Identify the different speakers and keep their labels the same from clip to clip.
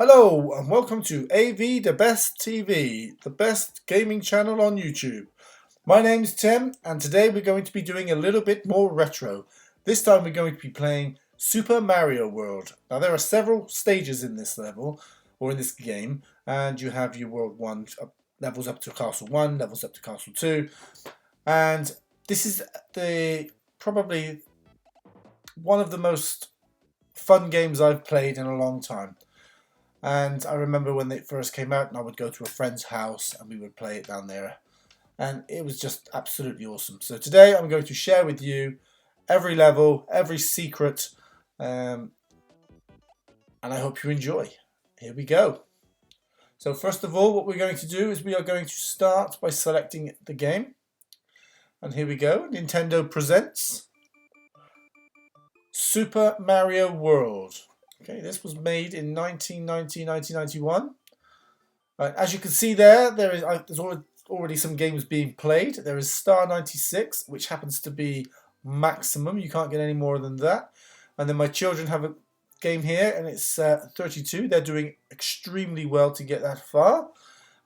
Speaker 1: Hello and welcome to AV The Best TV, the best gaming channel on YouTube. My name's Tim and today we're going to be doing a little bit more retro. This time we're going to be playing Super Mario World. Now there are several stages in this level, or in this game, and you have your World 1 levels up to Castle 1, levels up to Castle 2, and this is probably one of the most fun games I've played in a long time. And I remember when it first came out and I would go to a friend's house and we would play it down there. And it was just absolutely awesome. So today I'm going to share with you every level, every secret. And I hope you enjoy. Here we go. So first of all, what we're going to do is we are going to start by selecting the game. And here we go. Nintendo presents Super Mario World. Okay, this was made in 1991. As you can see there's already some games being played. There is Star 96, which happens to be maximum. You can't get any more than that. And then my children have a game here, and it's 32. They're doing extremely well to get that far.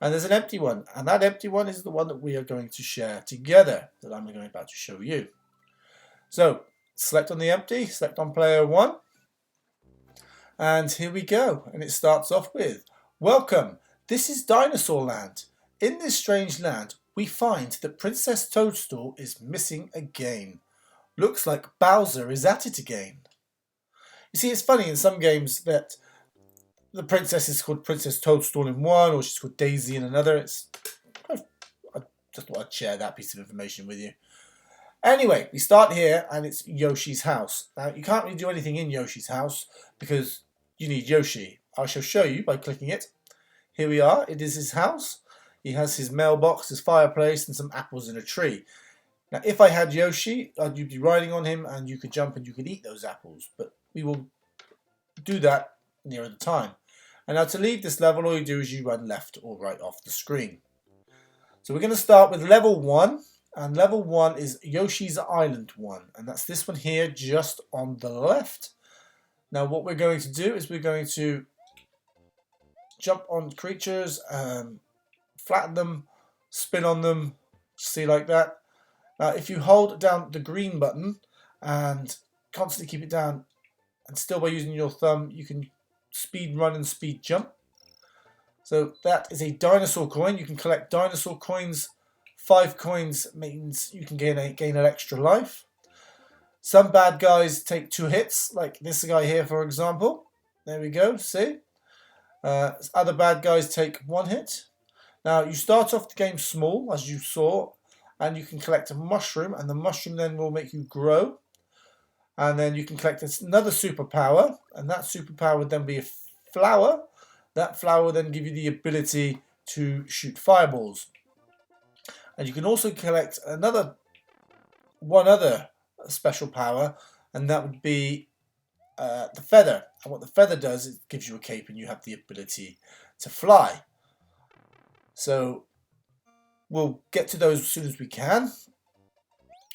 Speaker 1: And there's an empty one, and that empty one is the one that we are going to share together, that I'm about to show you. So, select on the empty, select on player 1. And here we go, and it starts off with, "Welcome, this is Dinosaur Land. In this strange land, we find that Princess Toadstool is missing again. Looks like Bowser is at it again." You see, it's funny in some games that the princess is called Princess Toadstool in one, or she's called Daisy in another. I just thought I'd share that piece of information with you. Anyway, we start here, and it's Yoshi's house. Now, you can't really do anything in Yoshi's house because you need Yoshi. I shall show you by clicking it. Here we are. It is his house. He has his mailbox, his fireplace, and some apples in a tree. Now, if I had Yoshi, you'd be riding on him, and you could jump and you could eat those apples. But we will do that nearer the time. And now to leave this level, all you do is you run left or right off the screen. So we're going to start with level 1. And level 1 is Yoshi's Island 1. And that's this one here just on the left. Now what we're going to do is we're going to jump on creatures, flatten them, spin on them, see like that. Now if you hold down the green button and constantly keep it down, and still by using your thumb, you can speed run and speed jump. So that is a dinosaur coin. You can collect dinosaur coins. 5 coins means you can gain an extra life. Some bad guys take 2 hits, like this guy here, for example. There we go, see? Other bad guys take 1 hit. Now, you start off the game small, as you saw, and you can collect a mushroom, and the mushroom then will make you grow. And then you can collect another superpower, and that superpower would then be a flower. That flower will then give you the ability to shoot fireballs. And you can also collect one other special power, and that would be the feather. And what the feather does, it gives you a cape and you have the ability to fly. So we'll get to those as soon as we can.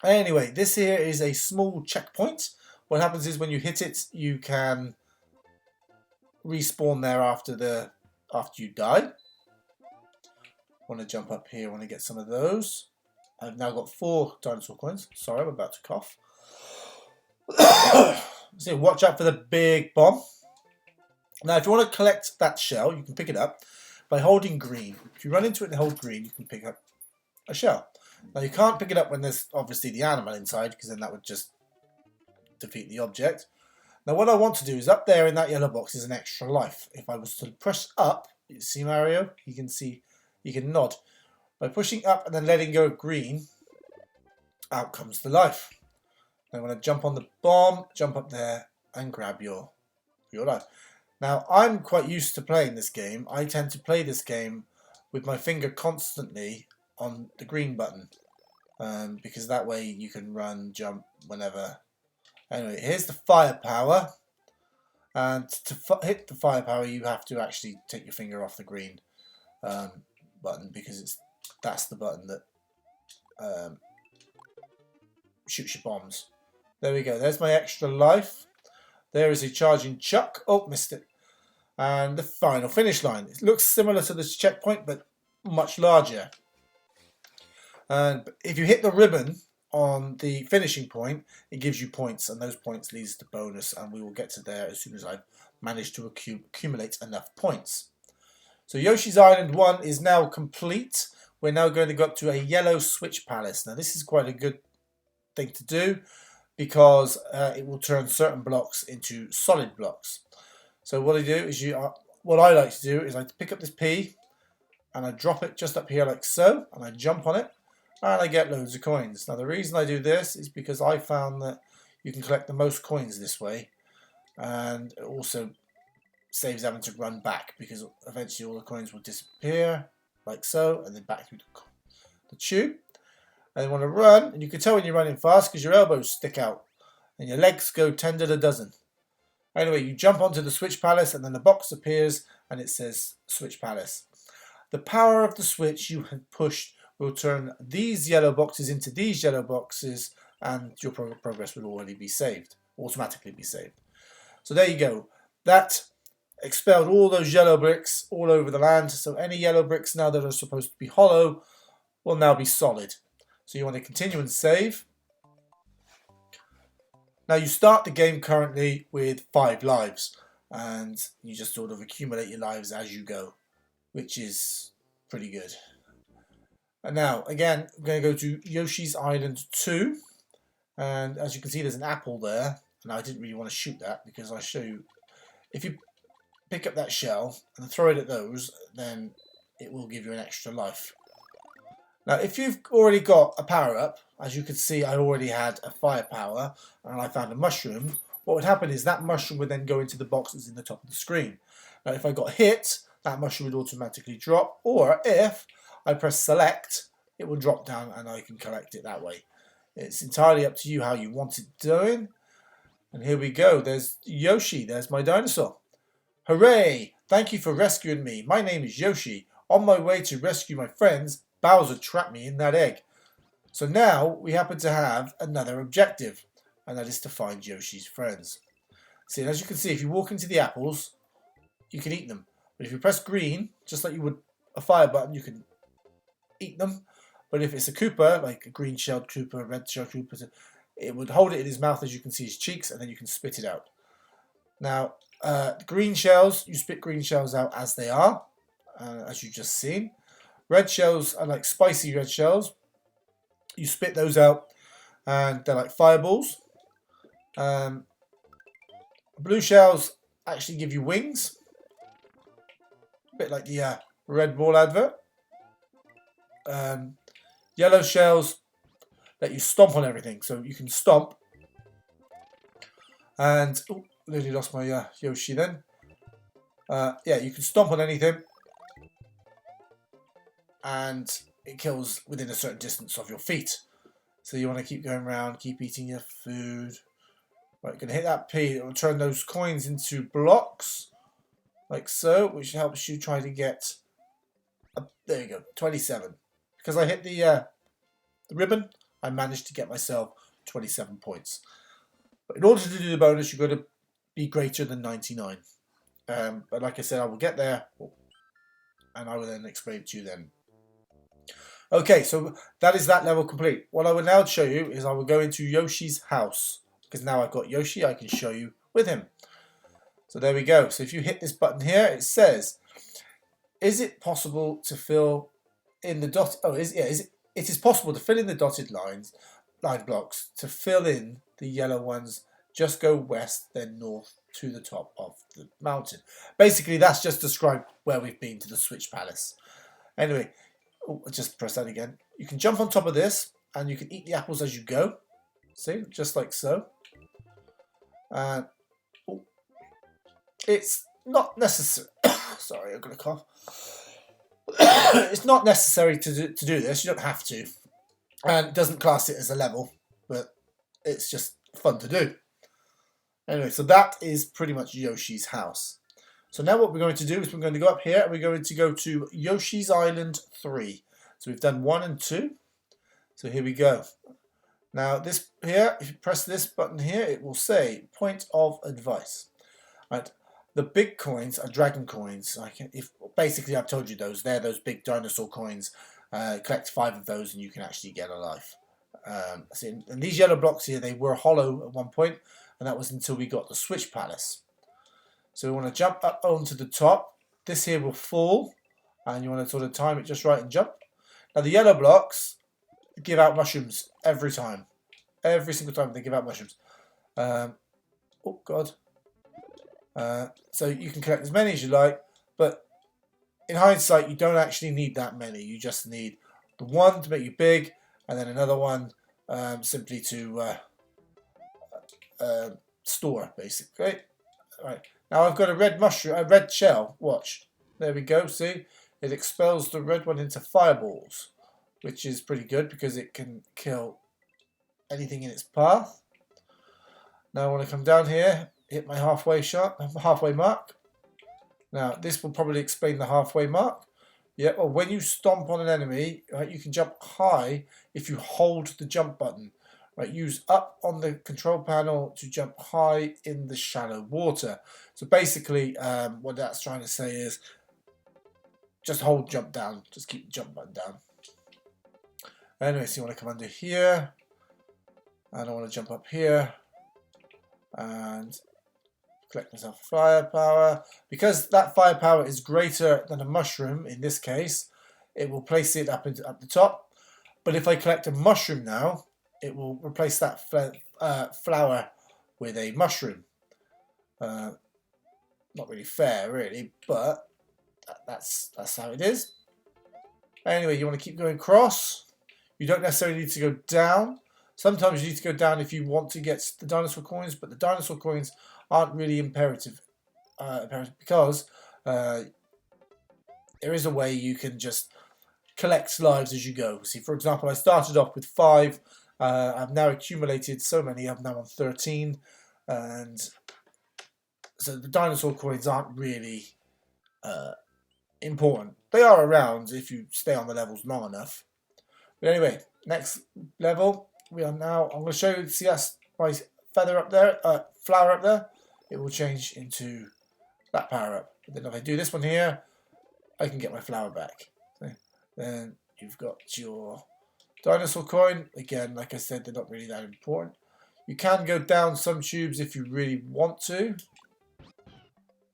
Speaker 1: Anyway, this here is a small checkpoint. What happens is when you hit it, you can respawn there after you die. Want to jump up here, want to get some of those. I've now got 4 dinosaur coins. Sorry, I'm about to cough. So watch out for the big bomb. Now, if you want to collect that shell, you can pick it up by holding green. If you run into it and hold green, you can pick up a shell. Now, you can't pick it up when there's obviously the animal inside, because then that would just defeat the object. Now, what I want to do is up there in that yellow box is an extra life. If I was to press up, you see Mario? You can nod. By pushing up and then letting go of green, out comes the life. Now, when I jump on the bomb, jump up there and grab your life. Now, I'm quite used to playing this game. I tend to play this game with my finger constantly on the green button, because that way you can run, jump whenever. Anyway, here's the firepower. And to hit the firepower, you have to actually take your finger off the green button, because that's the button that shoots your bombs. There we go. There's my extra life. There is a charging chuck. Oh, missed it. and the final finish line. It looks similar to this checkpoint, but much larger. And if you hit the ribbon on the finishing point, it gives you points, and those points leads to bonus, and we will get to there as soon as I've managed to accumulate enough points. So Yoshi's Island 1 is now complete. We're now going to go up to a yellow switch palace. Now this is quite a good thing to do because it will turn certain blocks into solid blocks. So what I do is what I like to do is I pick up this P and I drop it just up here like so, and I jump on it and I get loads of coins. Now the reason I do this is because I found that you can collect the most coins this way, and it also saves having to run back because eventually all the coins will disappear like so, and then back through the tube. And you want to run, and you can tell when you're running fast because your elbows stick out and your legs go 10 to the dozen. Anyway, you jump onto the switch palace, and then the box appears and it says switch palace. The power of the switch you have pushed will turn these yellow boxes into these yellow boxes, and your progress will already be saved, automatically be saved. So there you go. That expelled all those yellow bricks all over the land. So any yellow bricks now that are supposed to be hollow will now be solid. So you want to continue and save. Now you start the game currently with 5 lives, and you just sort of accumulate your lives as you go, which is pretty good. And now again, I'm going to go to Yoshi's Island 2, and as you can see there's an apple there, and I didn't really want to shoot that because I show you, if you pick up that shell and throw it at those, then it will give you an extra life. Now if you've already got a power up, as you can see I already had a firepower and I found a mushroom, what would happen is that mushroom would then go into the boxes in the top of the screen. Now if I got hit, that mushroom would automatically drop, or if I press select, it will drop down and I can collect it that way. It's entirely up to you how you want it doing. And here we go, there's Yoshi, there's my dinosaur. Hooray! Thank you for rescuing me. My name is Yoshi. On my way to rescue my friends, Bowser trapped me in that egg. So now we happen to have another objective, and that is to find Yoshi's friends. See, as you can see, if you walk into the apples, you can eat them. But if you press green, just like you would a fire button, you can eat them. But if it's a Koopa, like a green-shelled Koopa, a red-shelled Koopa, it would hold it in his mouth, as you can see his cheeks, and then you can spit it out. Now, green shells, you spit green shells out as they are, as you've just seen. Red shells are like spicy red shells. You spit those out, and they're like fireballs. Blue shells actually give you wings, a bit like the Red Bull advert. Yellow shells let you stomp on everything, so you can stomp. And oh, nearly lost my Yoshi then. Yeah, you can stomp on anything, and it kills within a certain distance of your feet. So you want to keep going around, keep eating your food. Right, you're going to hit that P. It will turn those coins into blocks, like so, which helps you try to get, there you go, 27. Because I hit the ribbon, I managed to get myself 27 points. But in order to do the bonus, you've got to be greater than 99. But like I said, I will get there, and I will then explain it to you then. Okay, so that is that level complete. What I will now show you is I will go into Yoshi's house, because now I've got Yoshi, I can show you with him. So there we go. So if you hit this button here, it says, is it possible to fill in the dot? Oh, it is possible to fill in the dotted line blocks. To fill in the yellow ones, just go west, then north to the top of the mountain. Basically, that's just described where we've been to the Switch Palace. Anyway, just press that again. You can jump on top of this, and you can eat the apples as you go. See, just like so. It's not necessary. Sorry, I've got a cough. It's not necessary to do this. You don't have to, and it doesn't class it as a level, but it's just fun to do. Anyway, so that is pretty much Yoshi's house. So now what we're going to do is we're going to go up here and we're going to go to Yoshi's Island 3. So we've done 1 and 2. So here we go. Now this here, if you press this button here, it will say point of advice. Right. The big coins are dragon coins. Basically I've told you those. They're those big dinosaur coins. Collect 5 of those and you can actually get a life. And these yellow blocks here, they were hollow at one point, and that was until we got the Switch Palace. So we want to jump up onto the top. This here will fall, and you want to sort of time it just right and jump. Now the yellow blocks give out mushrooms every time. Every single time they give out mushrooms. Oh God. So you can collect as many as you like, but in hindsight you don't actually need that many. You just need the one to make you big, and then another one simply to store, basically. Right. Now I've got a red mushroom, a red shell. Watch. There we go. See? It expels the red one into fireballs, which is pretty good because it can kill anything in its path. Now I want to come down here, hit my halfway mark. Now this will probably explain the halfway mark. Yeah, well, when you stomp on an enemy, right, you can jump high if you hold the jump button. Right, use up on the control panel to jump high in the shallow water. So basically, what that's trying to say is just hold jump down. Just keep the jump button down. Anyway, so you want to come under here, and I want to jump up here and collect myself firepower. Because that firepower is greater than a mushroom in this case, it will place it up the top. But if I collect a mushroom now, it will replace that flower with a mushroom. Not really fair, really, but that's how it is. Anyway, you want to keep going across. You don't necessarily need to go down. Sometimes you need to go down if you want to get the dinosaur coins, but the dinosaur coins aren't really imperative because there is a way you can just collect lives as you go. See, for example, I started off with 5. I've now accumulated so many. I'm now on 13, and so the dinosaur coins aren't really important. They are around if you stay on the levels long enough. But anyway, next level, we are now. I'm going to show you. See my feather up there, flower up there. It will change into that power up. But then if I do this one here, I can get my flower back. So then you've got your dinosaur coin. Again, like I said, they're not really that important. You can go down some tubes if you really want to.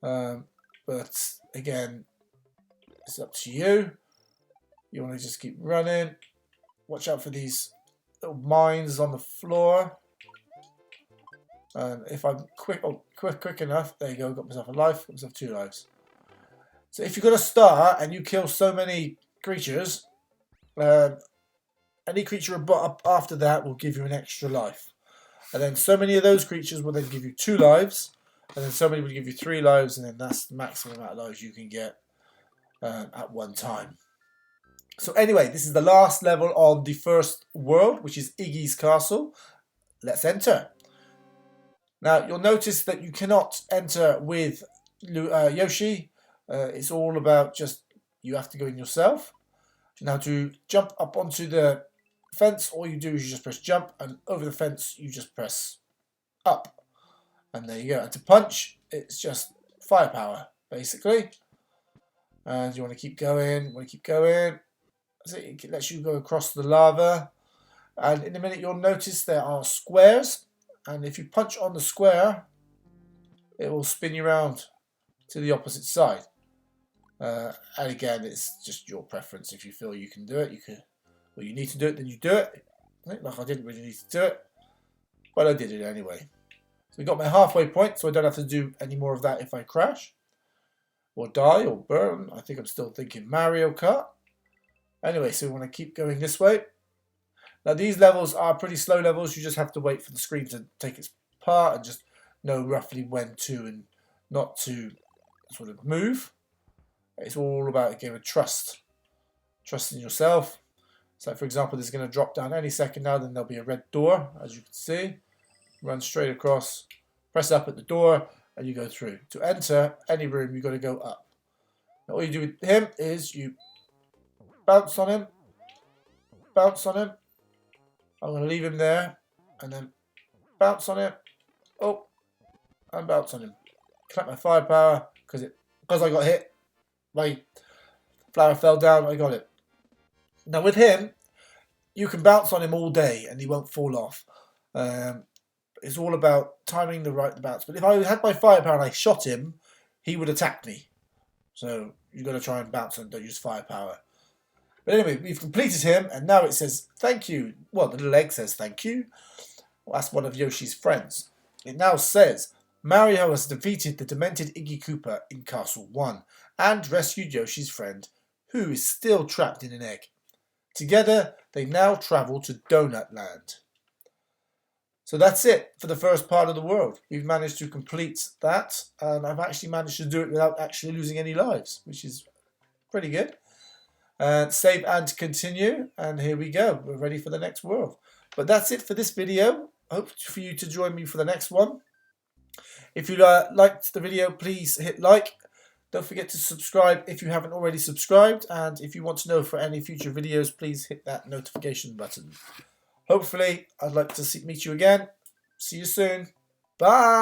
Speaker 1: But again, it's up to you. You want to just keep running. Watch out for these little mines on the floor. And if I'm quick enough, there you go, got myself a life, got myself 2 lives. So if you've got a star and you kill so many creatures, any creature up after that will give you an extra life. And then so many of those creatures will then give you 2 lives, and then so many will give you 3 lives, and then that's the maximum amount of lives you can get at one time. So anyway, this is the last level on the first world, which is Iggy's Castle. Let's enter. Now, you'll notice that you cannot enter with Yoshi. It's all about just, you have to go in yourself. Now, to jump up onto the fence, all you do is you just press jump, and over the fence, you just press up. And there you go. And to punch, it's just firepower, basically. And you want to keep going, So it lets you go across the lava. And in a minute, you'll notice there are squares. And if you punch on the square, it will spin you around to the opposite side. And again, it's just your preference. If you feel you can do it, well, you need to do it, then you do it. Like I didn't really need to do it, but I did it anyway. So we got my halfway point, so I don't have to do any more of that if I crash, or die, or burn. I think I'm still thinking Mario Kart. Anyway, so we want to keep going this way. Now these levels are pretty slow levels. You just have to wait for the screen to take its part and just know roughly when to and not to sort of move. It's all about a game of trust. Trust in yourself. So for example, this is going to drop down any second now. Then there'll be a red door, as you can see. Run straight across. Press up at the door and you go through. To enter any room, you've got to go up. Now all you do with him is you bounce on him. Bounce on him. I'm going to leave him there. And then bounce on him. Oh. And bounce on him. collect my firepower because I got hit. My flower fell down. I got it. Now with him, you can bounce on him all day and he won't fall off. It's all about timing the bounce. But if I had my firepower and I shot him, he would attack me. So you've got to try and bounce and don't use firepower. But anyway, we've completed him, and now it says thank you. Well, the little egg says thank you. Well, that's one of Yoshi's friends. It now says Mario has defeated the demented Iggy Koopa in Castle 1 and rescued Yoshi's friend, who is still trapped in an egg. Together, they now travel to Donut Land. So that's it for the first part of the world. We've managed to complete that, and I've actually managed to do it without actually losing any lives, which is pretty good. Save and continue, and here we go. We're ready for the next world. But that's it for this video. I hope for you to join me for the next one. If you liked the video, please hit like. Don't forget to subscribe if you haven't already subscribed, and if you want to know for any future videos, please hit that notification button. Hopefully, I'd like to meet you again. See you soon. Bye.